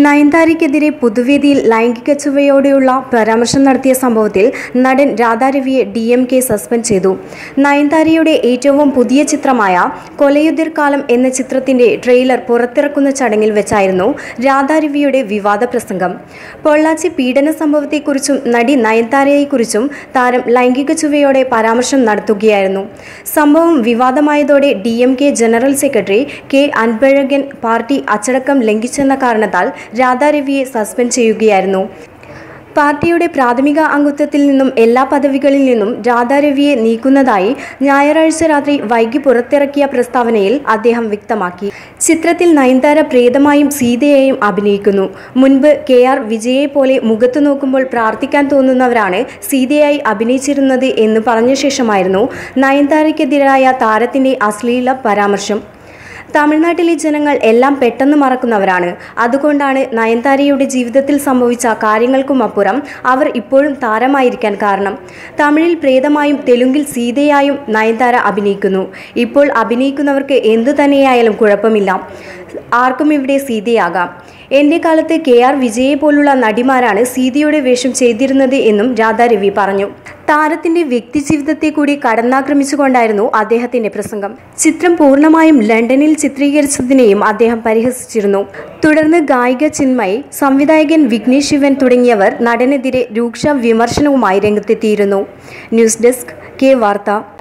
നയൻതാരയ്ക്കെതിരെ പൊതുവേദിയിൽ ലൈംഗിക ചുവയോടെയുള്ള പരാമർശം നടത്തിയ സംഭവത്തിൽ നടൻ രാധാരവിയെ DMK സസ്പെൻഡ് ചെയ്തു. നയൻതാരയുടെ ഏറ്റവും പുതിയ ചിത്രമായ കൊലയുതിർക്കാലം എന്ന ചിത്രത്തിന്റെ ട്രെയിലർ പുറത്തിറക്കുന്ന ചടങ്ങിൽ വെച്ചായിരുന്നു രാധാരവിയുടെ വിവാദ പ്രസംഗം. പൊള്ളാച്ചി പീഡന സംഭവത്തെക്കുറിച്ചും നടി നയൻതാരയെക്കുറിച്ചും താരം ലൈംഗിക ചുവയോടെ പരാമർശം നടത്തുകയായിരുന്നു. സംഭവം വിവാദമായതോടെ DMK general secretary K. Anbazhagan party അച്ചടക്കം ലംഘിച്ചെന്ന കാരണത്താൽ രാധാരവിയെ സസ്പെൻഡ് ചെയ്യുകയായിരുന്നു. പാർട്ടിയുടെ പ്രാഥമിക അംഗത്വത്തിൽ നിന്നും എല്ലാ പദവികളിൽ നിന്നും രാധാരവിയെ നീക്കുന്നതായി ഞായറാഴ്ച രാത്രി വൈകി പുറത്തിറക്കിയ പ്രസ്താവനയിൽ അദ്ദേഹം വ്യക്തമാക്കി. ചിത്രത്തിൽ നയൻതാര പ്രേതമായും സീതയായും അഭിനയിക്കുന്നു. മുൻപ് KR വിജയെ പോലെ മുഖത്തു നോക്കുമ്പോൾ പ്രാർത്ഥിക്കാൻ തോന്നുന്നവരാണ് സീതയായി അഭിനയിച്ചിരുന്നത് എന്ന് പറഞ്ഞ ശേഷമായിരുന്നു നയൻതാരയ്ക്കെതിരായ താരത്തിന്റെ അശ്ലീല പരാമർശം. തമിഴ്നാട്ടിലെ ജനങ്ങൾ എല്ലാം പെട്ടെന്ന് മറക്കുന്നവരാണ്. അതുകൊണ്ടാണ് നയൻതാരയുടെ ജീവിതത്തിൽ സംഭവിച്ച കാര്യങ്ങൾക്കുമപ്പുറം അവർ ഇപ്പോഴും താരമായിരിക്കാൻ കാരണം. തമിഴിൽ പ്രേതമായും തെലുങ്കിൽ സീതയായും നയൻതാര അഭിനയിക്കുന്നു. ഇപ്പോൾ അഭിനയിക്കുന്നവർക്ക് എന്തു തന്നെയായാലും കുഴപ്പമില്ല. ആർക്കും ഇവിടെ സീതയാകാം. എൻ്റെ കാലത്ത് KR വിജയെ പോലുള്ള നടിമാരാണ് സീതയുടെ വേഷം ചെയ്തിരുന്നത് എന്നും രാധാരവി പറഞ്ഞു. താരത്തിന്റെ വ്യക്തിജീവിതത്തെ കൂടി കടന്നാക്രമിച്ചുകൊണ്ടായിരുന്നു അദ്ദേഹത്തിന്റെ പ്രസംഗം. ചിത്രം പൂർണ്ണമായും ലണ്ടനിൽ ചിത്രീകരിച്ചതിനെയും അദ്ദേഹം പരിഹസിച്ചിരുന്നു. തുടർന്ന് ഗായിക ചിന്മയി, സംവിധായകൻ വിഘ്നേഷ് ശിവൻ തുടങ്ങിയവർ നടനെതിരെ രൂക്ഷ വിമർശനവുമായി രംഗത്തെത്തിയിരുന്നു. ന്യൂസ് ഡെസ്ക് K വാർത്ത.